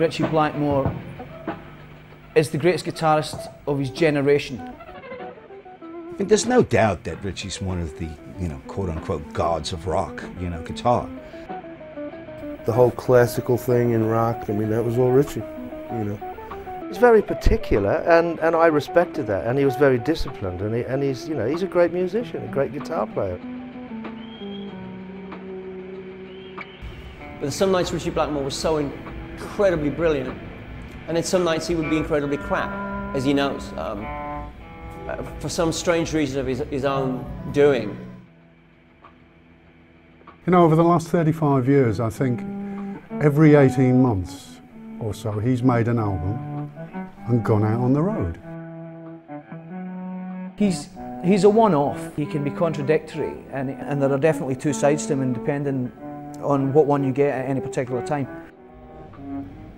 Ritchie Blackmore is the greatest guitarist of his generation. I mean, there's no doubt that Ritchie's one of the, quote-unquote gods of rock, guitar. The whole classical thing in rock, I mean, that was all Ritchie, He's very particular, and I respected that, and he was very disciplined, and he's a great musician, a great guitar player. But some nights Ritchie Blackmore was so incredibly brilliant, and then some nights he would be incredibly crap, as he knows, for some strange reason of his own doing. Over the last 35 years, I think every 18 months or so he's made an album and gone out on the road. He's a one-off. He can be contradictory, and there are definitely two sides to him, and depending on what one you get at any particular time.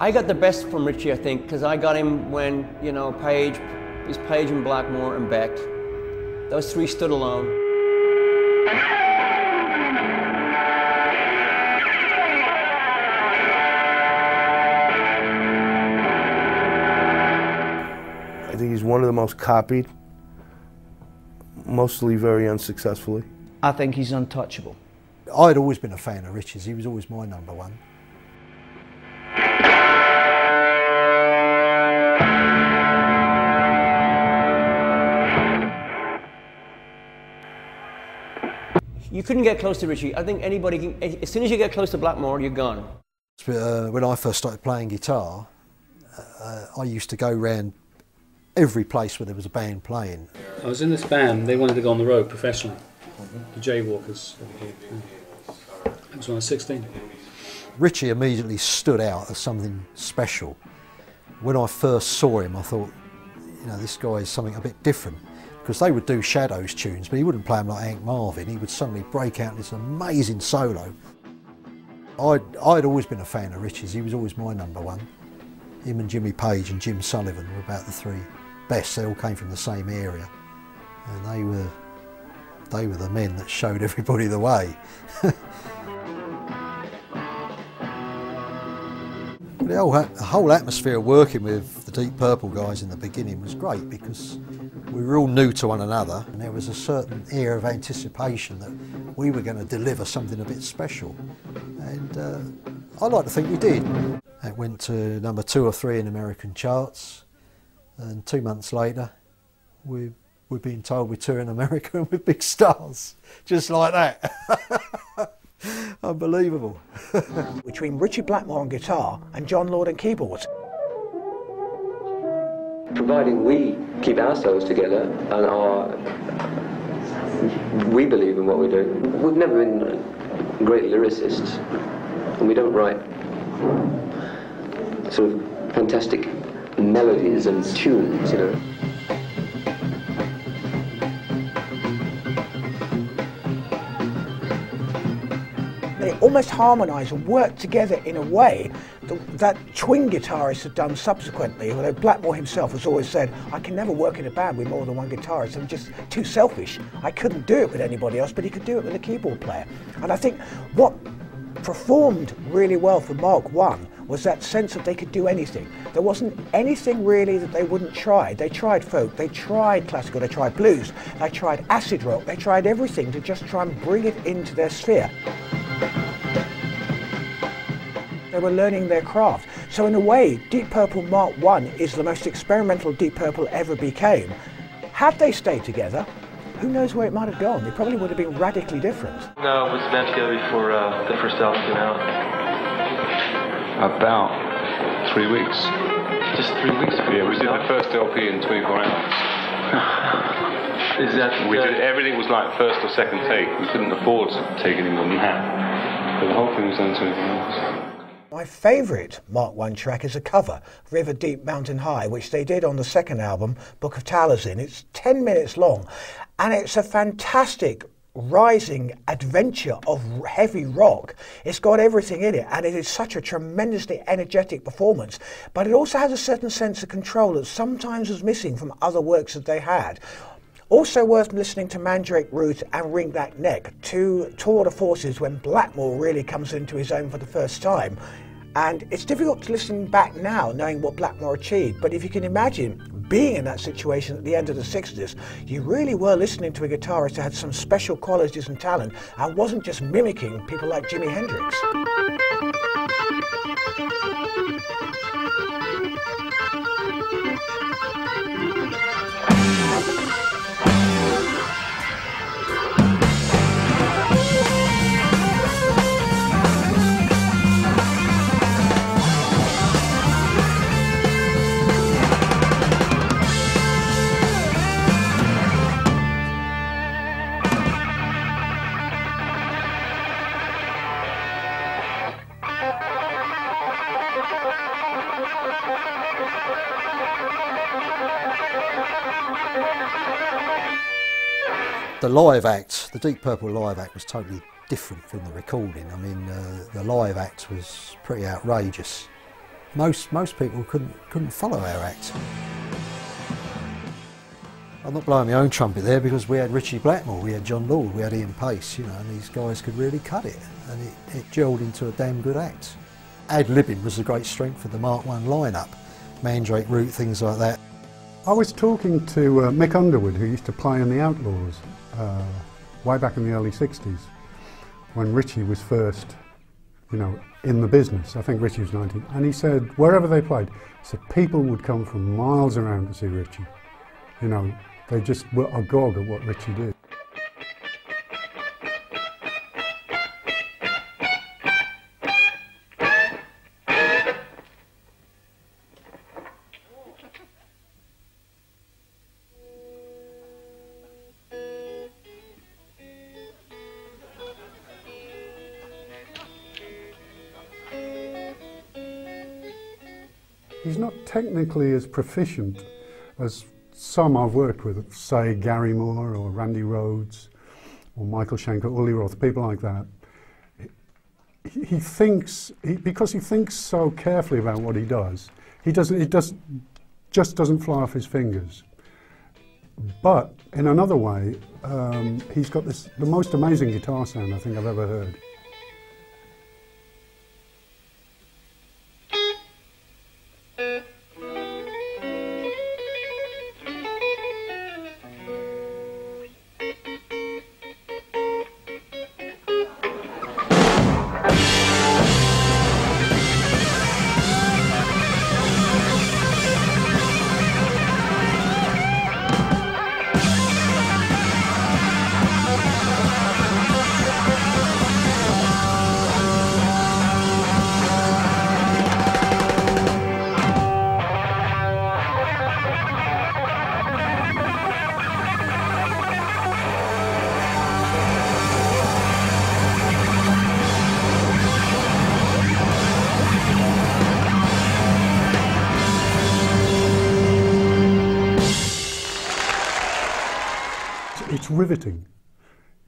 I got the best from Ritchie, I think, because I got him when, Page and Blackmore and Beck. Those three stood alone. I think he's one of the most copied, mostly very unsuccessfully. I think he's untouchable. I'd always been a fan of Ritchie's. He was always my number one. You couldn't get close to Ritchie. I think anybody can, as soon as you get close to Blackmore, you're gone. When I first started playing guitar, I used to go around every place where there was a band playing. I was in this band, they wanted to go on the road professionally. The Jaywalkers. That was when I was 16. Ritchie immediately stood out as something special. When I first saw him, I thought, this guy is something a bit different. Because they would do Shadows tunes, but he wouldn't play them like Hank Marvin. He would suddenly break out in this amazing solo. I'd always been a fan of Ritchie's. He was always my number one. Him and Jimmy Page and Jim Sullivan were about the three best. They all came from the same area, and they were the men that showed everybody the way. The whole atmosphere of working with the Deep Purple guys in the beginning was great because we were all new to one another, and there was a certain air of anticipation that we were going to deliver something a bit special, and I like to think we did. It went to number 2 or 3 in American charts, and 2 months later we're being told we're touring America and with big stars, just like that. Unbelievable. Between Ritchie Blackmore on guitar and John Lord on keyboards. Providing we keep ourselves together and we believe in what we do. We've never been great lyricists, and we don't write sort of fantastic melodies and tunes, They almost harmonise and work together in a way that twin guitarists have done subsequently, although Blackmore himself has always said, I can never work in a band with more than one guitarist, I'm just too selfish. I couldn't do it with anybody else, but he could do it with a keyboard player. And I think what performed really well for Mark I was that sense that they could do anything. There wasn't anything really that they wouldn't try. They tried folk, they tried classical, they tried blues, they tried acid rock, they tried everything to just try and bring it into their sphere. They were learning their craft. So in a way, Deep Purple Mark I is the most experimental Deep Purple ever became. Had they stayed together, who knows where it might have gone? It probably would have been radically different. No, it was band together before the first album came out. About 3 weeks. Just 3 weeks ago? Yeah, we did the first LP in 24 hours. Is that... We did, everything was like first or second take. We couldn't afford to take any more than that. But the whole thing was done in 24 hours. My favourite Mark I track is a cover, River Deep Mountain High, which they did on the second album, Book of Taliesin. It's 10 minutes long, and it's a fantastic rising adventure of heavy rock. It's got everything in it, and it is such a tremendously energetic performance, but it also has a certain sense of control that sometimes was missing from other works that they had. Also worth listening to Mandrake Root and Wring That Neck, two tour de forces when Blackmore really comes into his own for the first time. And it's difficult to listen back now, knowing what Blackmore achieved, but if you can imagine being in that situation at the end of the 60s, you really were listening to a guitarist who had some special qualities and talent and wasn't just mimicking people like Jimi Hendrix. The live act, the Deep Purple live act was totally different from the recording. I mean, the live act was pretty outrageous. Most people couldn't follow our act. I'm not blowing my own trumpet there because we had Ritchie Blackmore, we had John Lord, we had Ian Pace, you know, and these guys could really cut it, and it gelled into a damn good act. Ad-libbing was a great strength of the Mark I lineup, Mandrake Root, things like that. I was talking to Mick Underwood, who used to play in the Outlaws way back in the early 60s, when Ritchie was first, you know, in the business. I think Ritchie was 19, and he said wherever they played, he said people would come from miles around to see Ritchie. You know, they just were agog at what Ritchie did. He's not technically as proficient as some I've worked with, say Gary Moore or Randy Rhoads or Michael Schenker, Uli Roth, people like that. He thinks, because he thinks so carefully about what he does, just doesn't fly off his fingers. But in another way, he's got the most amazing guitar sound I think I've ever heard. It's riveting,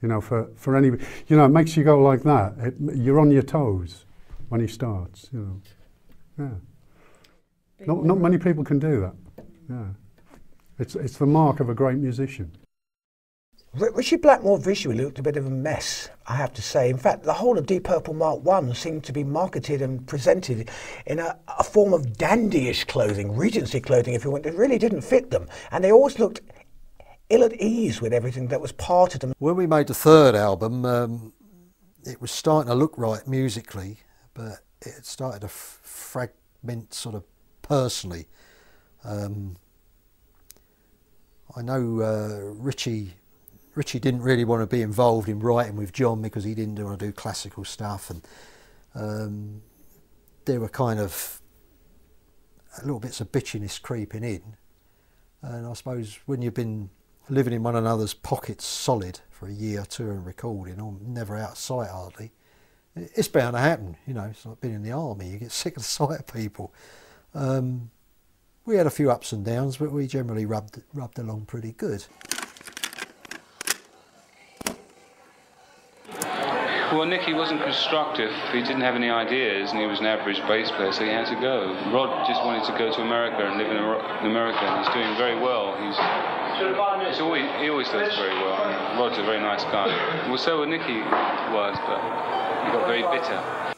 you know, for anybody. You know, it makes you go like that. You're on your toes when he starts, you know. Yeah. Not many people can do that. Yeah. It's the mark of a great musician. Ritchie Blackmore visually looked a bit of a mess, I have to say. In fact, the whole of Deep Purple Mark I seemed to be marketed and presented in a form of dandyish clothing, Regency clothing, if you want. It really didn't fit them. And they always looked ill at ease with everything that was part of them. When we made the third album, it was starting to look right musically, but it started to fragment sort of personally. I know Ritchie didn't really want to be involved in writing with John because he didn't want to do classical stuff, and there were kind of little bits of bitchiness creeping in. And I suppose when you've been living in one another's pockets solid for a year or two and recording, or never out of sight hardly, it's bound to happen, you know. It's like being in the army, you get sick of the sight of people. We had a few ups and downs, but we generally rubbed along pretty good. Well, Nicky wasn't constructive, he didn't have any ideas, and he was an average bass player, so he had to go. Rod just wanted to go to America and live in America, and he's doing very well. He always does very well. Rod's a very nice guy. Well, so Nicky was, but he got very bitter.